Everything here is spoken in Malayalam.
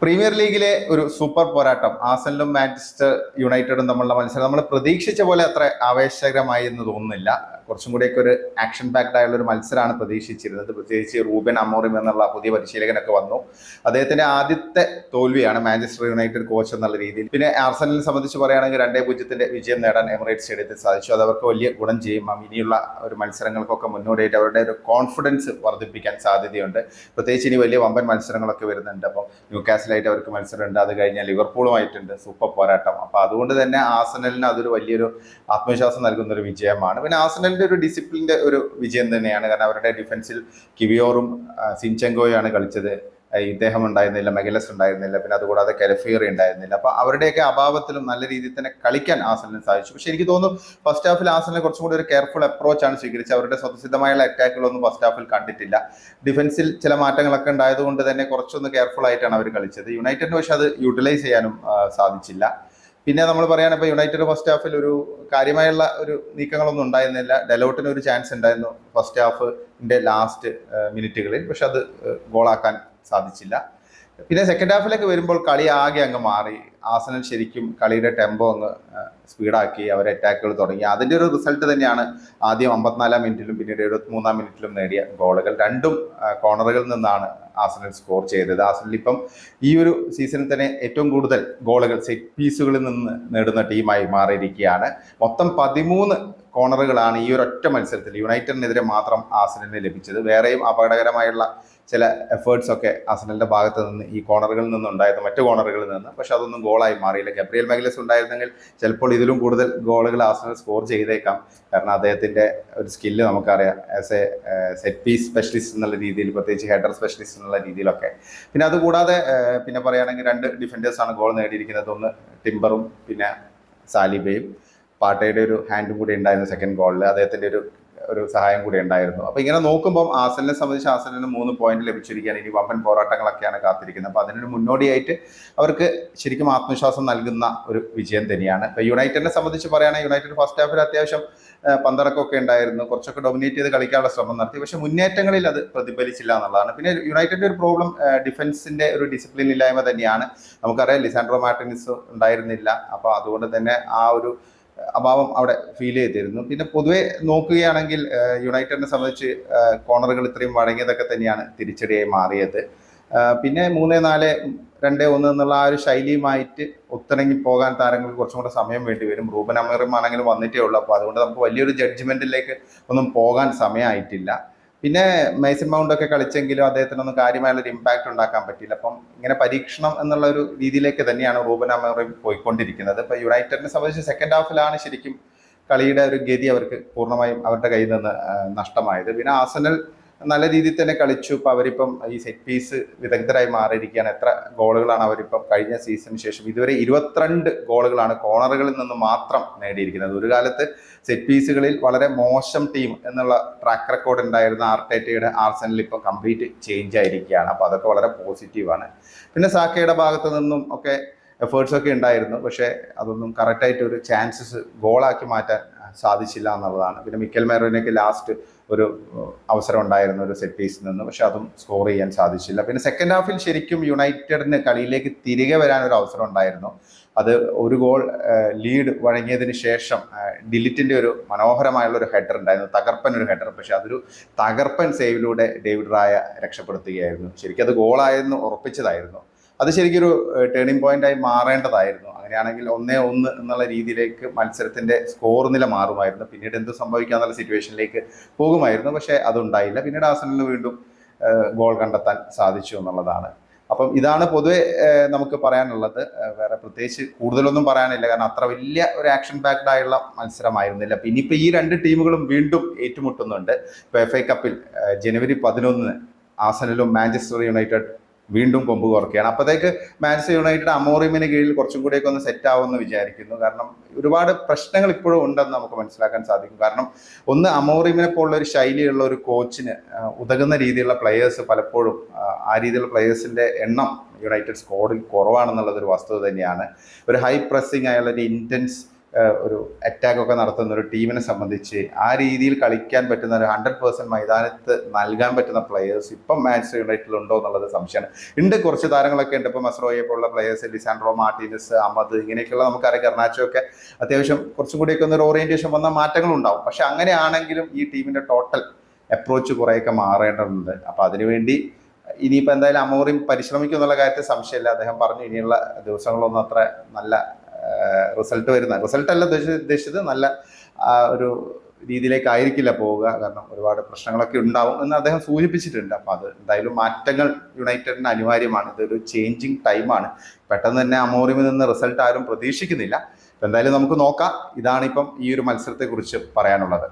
പ്രീമിയർ ലീഗിലെ ഒരു സൂപ്പർ പോരാട്ടം ആർസണലും മാഞ്ചസ്റ്റർ യുണൈറ്റഡും തമ്മിലുള്ള മത്സരം നമ്മൾ പ്രതീക്ഷിച്ച പോലെ അത്ര ആവേശകരമായി എന്ന് തോന്നുന്നില്ല. കുറച്ചും കൂടിയൊക്കെ ഒരു ആക്ഷൻ പാക്ഡ് ആയുള്ള ഒരു മത്സരമാണ് പ്രതീക്ഷിച്ചിരുന്നത്. പ്രത്യേകിച്ച് റൂബൻ അമോറിം എന്നുള്ള പുതിയ പരിശീലകനൊക്കെ വന്നു. അദ്ദേഹത്തിന്റെ ആദ്യത്തെ തോൽവിയാണ് മാഞ്ചസ്റ്റർ യുണൈറ്റഡ് കോച്ച് എന്നുള്ള രീതിയിൽ. പിന്നെ ആർസണലിനെ സംബന്ധിച്ച് പറയുകയാണെങ്കിൽ 2-0 വിജയം നേടാൻ എമിറേറ്റ്സ് സ്റ്റേഡിയത്തിൽ സാധിച്ചു. അത് അവർക്ക് വലിയ ഗുണം ചെയ്യും. ഇനിയുള്ള ഒരു മത്സരങ്ങൾക്കൊക്കെ മുന്നോടിയായിട്ട് അവരുടെ ഒരു കോൺഫിഡൻസ് വർദ്ധിപ്പിക്കാൻ സാധ്യതയുണ്ട്. പ്രത്യേകിച്ച് ഇനി വലിയ വമ്പൻ മത്സരങ്ങളൊക്കെ വരുന്നുണ്ട്. അപ്പം ന്യൂകാസിലായിട്ട് അവർക്ക് മത്സരമുണ്ട്, അത് കഴിഞ്ഞാൽ ലിവർപൂളുമായിട്ടുണ്ട് സൂപ്പർ പോരാട്ടം. അപ്പോൾ അതുകൊണ്ട് തന്നെ ആർസണലിന് അതൊരു വലിയൊരു ആത്മവിശ്വാസം നൽകുന്ന ഒരു വിജയമാണ്. പിന്നെ ആർസണലിന്റെ ഒരു ഡിസിപ്ലിന്റെ ഒരു വിജയം തന്നെയാണ്. കാരണം അവരുടെ ഡിഫൻസിൽ കിവിയോറും സിൻചെങ്കോയാണ് കളിച്ചത്. ഇദ്ദേഹം ഉണ്ടായിരുന്നില്ല, മെഗലസ് ഉണ്ടായിരുന്നില്ല, പിന്നെ അതുകൂടാതെ കെരഫിയറി ഉണ്ടായിരുന്നില്ല. അപ്പൊ അവരുടെയൊക്കെ അഭാവത്തിലും നല്ല രീതിയിൽ തന്നെ കളിക്കാൻ ആർസണലിന് സാധിച്ചു. പക്ഷെ എനിക്ക് തോന്നുന്നു ഫസ്റ്റ് ഹാഫിൽ ആർസണൽ കുറച്ചും കൂടി ഒരു കെയർഫുൾ അപ്രോച്ചാണ് സ്വീകരിച്ചത്. അവരുടെ സ്വതസിദ്ധമായുള്ള അറ്റാക്കുകളൊന്നും ഫസ്റ്റ് ഹാഫിൽ കണ്ടിട്ടില്ല. ഡിഫൻസിൽ ചില മാറ്റങ്ങളൊക്കെ ഉണ്ടായതുകൊണ്ട് തന്നെ കുറച്ചൊന്ന് കെയർഫുൾ ആയിട്ടാണ് അവർ കളിച്ചത്. യുണൈറ്റഡിന് പക്ഷെ അത് യൂട്ടിലൈസ് ചെയ്യാനും സാധിച്ചില്ല. പിന്നെ നമ്മൾ പറയുകയാണെങ്കിൽ ഇപ്പോൾ യുണൈറ്റഡ് ഫസ്റ്റ് ഹാഫിൽ ഒരു കാര്യമായുള്ള ഒരു നീക്കങ്ങളൊന്നും ഉണ്ടായിരുന്നില്ല. ഡെലോട്ടിന് ഒരു ചാൻസ് ഉണ്ടായിരുന്നു ഫസ്റ്റ് ഹാഫിന്റെ ലാസ്റ്റ് മിനിറ്റുകളിൽ, പക്ഷെ അത് ഗോളാക്കാൻ സാധിച്ചില്ല. പിന്നെ സെക്കൻഡ് ഹാഫിലേക്ക് വരുമ്പോൾ കളി ആകെ അങ്ങ് മാറി. ആർസണൽ ശരിക്കും കളിയുടെ ടെമ്പോ അങ്ങ് സ്പീഡാക്കി അവർ അറ്റാക്കുകൾ തുടങ്ങി. അതിൻ്റെ ഒരു റിസൾട്ട് തന്നെയാണ് ആദ്യം 54-ാം മിനിറ്റിലും പിന്നീട് 73-ാം മിനിറ്റിലും നേടിയ ഗോളുകൾ. രണ്ടും കോർണറുകളിൽ നിന്നാണ് ആർസണൽ സ്കോർ ചെയ്തത്. ആർസണൽ ഇപ്പം ഈ ഒരു സീസണിൽ തന്നെ ഏറ്റവും കൂടുതൽ ഗോളുകൾ സെറ്റ് പീസുകളിൽ നിന്ന് നേടുന്ന ടീമായി മാറിയിരിക്കുകയാണ്. മൊത്തം 13 കോർണറുകളാണ് ഈ ഒരു ഒറ്റ മത്സരത്തിൽ യുണൈറ്റഡിനെതിരെ മാത്രം ആർസണലിന് ലഭിച്ചത്. വേറെയും അപകടകരമായുള്ള ചില എഫേർട്സ് ഒക്കെ ആർസണലിന്റെ ഭാഗത്ത് നിന്ന് ഈ കോർണറുകളിൽ നിന്നുണ്ടായിരുന്നു, മറ്റു കോർണറുകളിൽ നിന്ന്. പക്ഷെ അതൊന്നും ഗോളായി മാറിയില്ല. ഗബ്രിയേൽ മെഗലസ് ഉണ്ടായിരുന്നെങ്കിൽ ചിലപ്പോൾ ഇതിലും കൂടുതൽ ഗോളുകൾ ആർസണൽ സ്കോർ ചെയ്തേക്കാം. കാരണം അദ്ദേഹത്തിന്റെ ഒരു സ്കില്ല് നമുക്കറിയാം, as a set piece specialist എന്നുള്ള രീതിയിൽ, പ്രത്യേകിച്ച് ഹെഡർ സ്പെഷ്യലിസ്റ്റ് എന്നുള്ള രീതിയിലൊക്കെ. പിന്നെ അതുകൂടാതെ പിന്നെ പറയുകയാണെങ്കിൽ 2 ഡിഫൻഡേഴ്സാണ് ഗോൾ നേടിയിരിക്കുന്നത്. ഒന്ന് ടിംബറും പിന്നെ സാലിബയും. പാട്ടയുടെ ഒരു ഹാൻഡും കൂടി ഉണ്ടായിരുന്നു സെക്കൻഡ് ഗോളിൽ, അദ്ദേഹത്തിന്റെ ഒരു സഹായം കൂടി ഉണ്ടായിരുന്നു. അപ്പൊ ഇങ്ങനെ നോക്കുമ്പോൾ ആർസണലിനെ സംബന്ധിച്ച് ആർസണലിന് 3 പോയിന്റ് ലഭിച്ചിരിക്കുകയാണ്. ഇനി വമ്പൻ പോരാട്ടങ്ങളൊക്കെയാണ് കാത്തിരിക്കുന്നത്. അപ്പൊ അതിനൊരു മുന്നോടിയായിട്ട് അവർക്ക് ശരിക്കും ആത്മവിശ്വാസം നൽകുന്ന ഒരു വിജയം തന്നെയാണ്. ഇപ്പൊ യുണൈറ്റഡിനെ സംബന്ധിച്ച് പറയുകയാണെങ്കിൽ യുണൈറ്റഡ് ഫസ്റ്റ് ഹാഫിൽ അത്യാവശ്യം പന്തടക്കമൊക്കെ ഉണ്ടായിരുന്നു, കുറച്ചൊക്കെ ഡൊമിനേറ്റ് ചെയ്ത് കളിക്കാനുള്ള ശ്രമം നടത്തി. പക്ഷെ മുന്നേറ്റങ്ങളിൽ അത് പ്രതിഫലിച്ചില്ല എന്നുള്ളതാണ്. പിന്നെ യുണൈറ്റഡിന്റെ ഒരു പ്രോബ്ലം ഡിഫൻസിന്റെ ഒരു ഡിസിപ്ലിൻ ഇല്ലായ്മ തന്നെയാണ്. നമുക്കറിയാം ലിസാൻഡ്രോ മാർട്ടിനസ് ഉണ്ടായിരുന്നില്ല. അപ്പൊ അതുകൊണ്ട് തന്നെ ആ ഒരു അഭാവം അവിടെ ഫീൽ ചെയ്തിരുന്നു. പിന്നെ പൊതുവെ നോക്കുകയാണെങ്കിൽ യുണൈറ്റഡിനെ സംബന്ധിച്ച് കോർണറുകൾ ഇത്രയും വഴങ്ങിയതൊക്കെ തന്നെയാണ് തിരിച്ചടിയായി മാറിയത്. പിന്നെ 3-4-2-1 എന്നുള്ള ആ ഒരു ശൈലിയുമായിട്ട് ഒത്തിണങ്ങി പോകാൻ താരങ്ങൾക്ക് കുറച്ചും കൂടെ സമയം വേണ്ടി വരും. റൂബൻ അമോറിം ആണെങ്കിലും വന്നിട്ടേ ഉള്ളൂ. അപ്പോൾ അതുകൊണ്ട് നമുക്ക് വലിയൊരു ജഡ്ജ്മെന്റിലേക്ക് ഒന്നും പോകാൻ സമയമായിട്ടില്ല. പിന്നെ മേസൺ മൗണ്ട് ഒക്കെ കളിച്ചെങ്കിലും അദ്ദേഹത്തിനൊന്നും കാര്യമായുള്ളൊരു ഇമ്പാക്ട് ഉണ്ടാക്കാൻ പറ്റില്ല. അപ്പം ഇങ്ങനെ പരീക്ഷണം എന്നുള്ള ഒരു രീതിയിലേക്ക് തന്നെയാണ് റൂബൻ അമോറിം പോയിക്കൊണ്ടിരിക്കുന്നത്. ഇപ്പൊ യുണൈറ്റഡിനെ സംബന്ധിച്ച് സെക്കൻഡ് ഹാഫിലാണ് ശരിക്കും കളിയുടെ ഒരു ഗതി അവർക്ക് പൂർണ്ണമായും അവരുടെ കയ്യിൽ നിന്ന് നഷ്ടമായത്. പിന്നെ ആർസണൽ നല്ല രീതിയിൽ തന്നെ കളിച്ചു. ഇപ്പൊ അവരിപ്പം ഈ സെറ്റ് പീസ് വിദഗ്ധരായി മാറിയിരിക്കുകയാണ്. എത്ര ഗോളുകളാണ് അവരിപ്പം കഴിഞ്ഞ സീസണിന് ശേഷം ഇതുവരെ 22 ഗോളുകളാണ് കോർണറുകളിൽ നിന്ന് മാത്രം നേടിയിരിക്കുന്നത്. ഒരു കാലത്ത് സെറ്റ് പീസുകളിൽ വളരെ മോശം ടീം എന്നുള്ള ട്രാക്ക് റെക്കോർഡ് ഉണ്ടായിരുന്ന ആർട്ടേറ്റയുടെ ആർസണൽ ഇപ്പം കംപ്ലീറ്റ് ചേഞ്ച് ആയിരിക്കുകയാണ്. അപ്പൊ അതൊക്കെ വളരെ പോസിറ്റീവാണ്. പിന്നെ സാക്കയുടെ ഭാഗത്ത് നിന്നും ഒക്കെ എഫേർട്സ് ഒക്കെ ഉണ്ടായിരുന്നു, പക്ഷേ അതൊന്നും കറക്റ്റായിട്ട് ഒരു ചാൻസസ് ഗോളാക്കി മാറ്റാൻ സാധിച്ചില്ല എന്നുള്ളതാണ്. പിന്നെ മിക്കൽ മെറിനൊക്കെ ലാസ്റ്റ് ഒരു അവസരം ഉണ്ടായിരുന്നു ഒരു സെറ്റ് പീസിൽ നിന്ന്, പക്ഷെ അതും സ്കോർ ചെയ്യാൻ സാധിച്ചില്ല. പിന്നെ സെക്കൻഡ് ഹാഫിൽ ശരിക്കും യുണൈറ്റഡിന് കളിയിലേക്ക് തിരികെ വരാൻ ഒരു അവസരം ഉണ്ടായിരുന്നു. അത് ഒരു ഗോൾ ലീഡ് വഴങ്ങിയതിന് ശേഷം ഡിലിറ്റിന്റെ ഒരു മനോഹരമായുള്ള ഒരു ഹെഡർ ഉണ്ടായിരുന്നു, തകർപ്പൻ ഒരു ഹെഡർ. പക്ഷെ അതൊരു തകർപ്പൻ സേവിലൂടെ ഡേവിഡ് റായ രക്ഷപ്പെടുത്തുകയായിരുന്നു. ശരിക്കും അത് ഗോളായിരുന്നു, ഉറപ്പിച്ചതായിരുന്നു. അത് ശരിക്കും ഒരു ടേണിംഗ് പോയിന്റായി മാറേണ്ടതായിരുന്നു. അങ്ങനെയാണെങ്കിൽ 1-1 എന്നുള്ള രീതിയിലേക്ക് മത്സരത്തിന്റെ സ്കോർ നില മാറുമായിരുന്നു. പിന്നീട് എന്ത് സംഭവിക്കാന്നുള്ള സിറ്റുവേഷനിലേക്ക് പോകുമായിരുന്നു. പക്ഷെ അതുണ്ടായില്ല. പിന്നീട് ആർസണലിന് വീണ്ടും ഗോൾ കണ്ടെത്താൻ സാധിച്ചു എന്നുള്ളതാണ്. അപ്പം ഇതാണ് പൊതുവെ നമുക്ക് പറയാനുള്ളത്. വേറെ പ്രത്യേകിച്ച് കൂടുതലൊന്നും പറയാനില്ല, കാരണം അത്ര വലിയ ഒരു ആക്ഷൻ പാക്ഡ് ആയുള്ള മത്സരമായിരുന്നില്ല. പിന്നെ ഇപ്പൊ ഈ 2 ടീമുകളും വീണ്ടും ഏറ്റുമുട്ടുന്നുണ്ട്. ഇപ്പൊ FA കപ്പിൽ ജനുവരി 11 ആർസണലും മാഞ്ചസ്റ്റർ യുണൈറ്റഡ് വീണ്ടും കൊമ്പ് കുറയ്ക്കുകയാണ്. അപ്പോഴത്തേക്ക് മാഞ്ചസ്റ്റർ യുണൈറ്റഡ് അമോറിമിന് കീഴിൽ കുറച്ചും കൂടിയൊക്കെ ഒന്ന് സെറ്റ് ആവുമെന്ന് വിചാരിക്കുന്നു. കാരണം ഒരുപാട് പ്രശ്നങ്ങൾ ഇപ്പോഴും ഉണ്ടെന്ന് നമുക്ക് മനസ്സിലാക്കാൻ സാധിക്കും. കാരണം ഒന്ന്, അമോറിമിനെ പോലുള്ള ഒരു ശൈലിയുള്ള ഒരു കോച്ചിന് ഉതകുന്ന രീതിയിലുള്ള പ്ലെയേഴ്സ് പലപ്പോഴും ആ രീതിയിലുള്ള പ്ലെയേഴ്സിന്റെ എണ്ണം യുണൈറ്റഡ് സ്ക്വാഡിൽ കുറവാണെന്നുള്ളത് ഒരു വസ്തുത തന്നെയാണ്. ഒരു ഹൈ പ്രസ്സിങ് ആയുള്ള ഒരു ഇന്റൻസ് ഒരു അറ്റാക്ക് ഒക്കെ നടത്തുന്ന ഒരു ടീമിനെ സംബന്ധിച്ച് ആ രീതിയിൽ കളിക്കാൻ പറ്റുന്ന ഒരു 100% മൈതാനത്ത് നൽകാൻ പറ്റുന്ന പ്ലെയേഴ്സ് ഇപ്പം മാഞ്ചസ്റ്റർ യുണൈറ്റഡിൽ ഉണ്ടോ എന്നുള്ളത് സംശയമാണ്. ഉണ്ട്, കുറച്ച് താരങ്ങളൊക്കെ ഉണ്ട്. ഇപ്പം മസ്റോയെ പോലുള്ള പ്ലെയേഴ്സ്, ലിസാൻഡ്രോ മാർട്ടിനസ്, അഹമ്മദ്, ഇങ്ങനെയൊക്കെയുള്ള നമുക്കറിയാം. ഗർനാച്ചോ ഒക്കെ അത്യാവശ്യം കുറച്ചും കൂടിയൊക്കെ ഒരു ഓറിയന്റേഷൻ വന്ന മാറ്റങ്ങൾ ഉണ്ടാവും. പക്ഷെ അങ്ങനെയാണെങ്കിലും ഈ ടീമിന്റെ ടോട്ടൽ അപ്രോച്ച് കുറേയൊക്കെ മാറേണ്ടതുണ്ട്. അപ്പൊ അതിനുവേണ്ടി ഇനിയിപ്പോൾ എന്തായാലും അമോറിം പരിശ്രമിക്കും എന്നുള്ള കാര്യത്തിൽ സംശയമില്ല. അദ്ദേഹം പറഞ്ഞു ഇനിയുള്ള ദിവസങ്ങളൊന്നും അത്ര നല്ല റിസൾട്ട് അല്ല ഉദ്ദേശിച്ചത്, നല്ല ഒരു രീതിയിലേക്കായിരിക്കില്ല പോവുക. കാരണം ഒരുപാട് പ്രശ്നങ്ങളൊക്കെ ഉണ്ടാവും എന്ന് അദ്ദേഹം സൂചിപ്പിച്ചിട്ടുണ്ട്. അപ്പം അത് എന്തായാലും മാറ്റങ്ങൾ യുണൈറ്റഡിന് അനിവാര്യമാണ്. ഇതൊരു ചേഞ്ചിങ് ടൈമാണ്. പെട്ടെന്ന് തന്നെ അമോറിമിൽ നിന്ന് റിസൾട്ട് ആരും പ്രതീക്ഷിക്കുന്നില്ല. എന്തായാലും നമുക്ക് നോക്കാം. ഇതാണിപ്പം ഈ ഒരു മത്സരത്തെക്കുറിച്ച് പറയാനുള്ളത്.